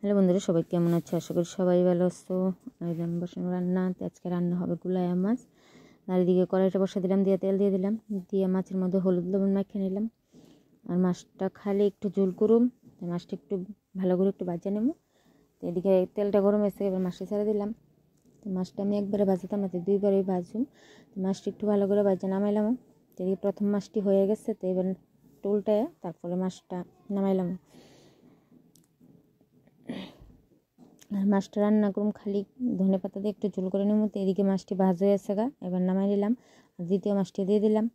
Hello বন্ধুরা, সবাই কেমন আছো? আশা করি সবাই ভালো আছো। বসানো রান্না, তো আজকে রান্না হবে গুলায়া মাছ। আর এদিকে কড়াইটা বসা দিলাম, দিয়ে তেল দিয়ে দিলাম, দিয়ে মাছের মধ্যে হলুদ লবণ মাখিয়ে নিলাম। আর মাছটা খালি একটু ঝোল করুম, মাছটা একটু ভালো করে একটু ভাজা নেবো। তো এদিকে তেলটা গরম হয়েছে, এবার মাছটা ছেড়ে দিলাম। তো মাছটা আমি একবারে ভাজাতাম না, দুইবারে ভাজুম। তো মাছটা একটু ভালো করে ভাজা নামাইলাম। তো এদিকে প্রথম মাছটি হয়ে গেছে, তো এবার উল্টায় তারপরে মাছটা নামাইলাম। আর মাছটা রান্না করুম খালি ধনে পাতা দিয়ে একটু ঝোল করে নেবো। তো এদিকে মাছটি ভাজা হয়ে গেছে, এবার নামাই নিলাম। আর দ্বিতীয় মাছটি দিয়ে দিলাম।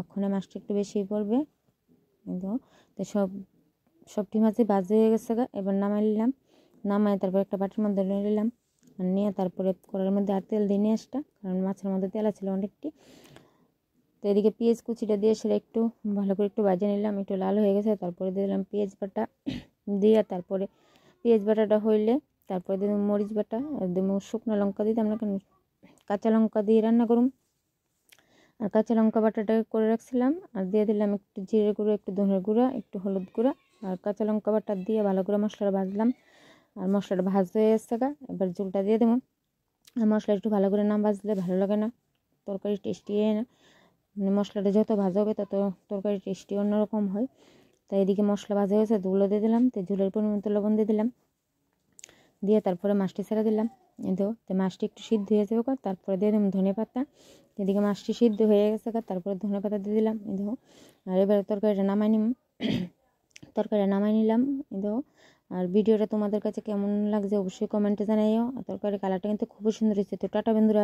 ওখানে মাছটা একটু বেশি পড়বে। তো সবটি মাছই ভাজা হয়ে গেছে, এবার নামাই নিলাম। নামাই তারপর একটা বাটির মধ্যে নিয়ে নিলাম। আর নিয়ে তারপরে কড়াইয়ের মধ্যে আর তেল দিয়ে নিয়ে আসটা, কারণ মাছের মধ্যে তেল ছিল অনেকটি। তো এদিকে পেঁয়াজ কুচিটা দিয়ে সেটা একটু ভালো করে একটু ভাজে নিলাম, একটু লাল হয়ে গেছে। তারপরে দিয়ে দিলাম পেঁয়াজ বাটা, দিয়ে তারপরে পেঁয়াজ বাটাটা হইলে তারপরে দিলাম মরিচ বাটা, আর দিব শুকনো লঙ্কা দিতাম না, কেন কাঁচা লঙ্কা দিয়ে রান্না করুন। আর কাঁচা লঙ্কা বাটাটা করে রাখছিলাম, আর দিয়ে দিলাম একটু জিরে গুঁড়ো, একটু ধনের গুঁড়া, একটু হলুদ গুঁড়া। আর কাঁচা লঙ্কা বাটা দিয়ে ভালো করে মশলাটা ভাজলাম। আর মশলাটা ভাজতে হয়ে এসছে, এবার ঝোলটা দিয়ে দেবো। আর মশলা একটু ভালো করে না ভাজলে ভালো লাগে না, তরকারি টেস্টি হয় না। মানে মশলাটা যত ভাজা হবে তত তরকারি টেস্টি অন্যরকম হয়। তাই এদিকে মশলা ভাজা হয়েছে, ধুলো দিয়ে দিলাম। তো ঝোলের পরিমাণ লবণ দিয়ে দিলাম, দিয়ে তারপরে মাছটি ছেড়ে দিলাম। তো মাছটি একটু সিদ্ধ হয়ে যাবে, তারপরে দিয়ে দিলাম ধনে পাতা। এদিকে মাছটি সিদ্ধ হয়ে গেছে, তারপরে ধনে পাতা দিয়ে দিলাম। আর এবার তরকারিটা নামাই নিলাম। আর ভিডিওটা তোমাদের কাছে কেমন লাগছে অবশ্যই কমেন্টে জানাইও। আর তরকারি কালারটা কিন্তু খুবই সুন্দর হয়েছে। তো টাটা বন্ধুরা।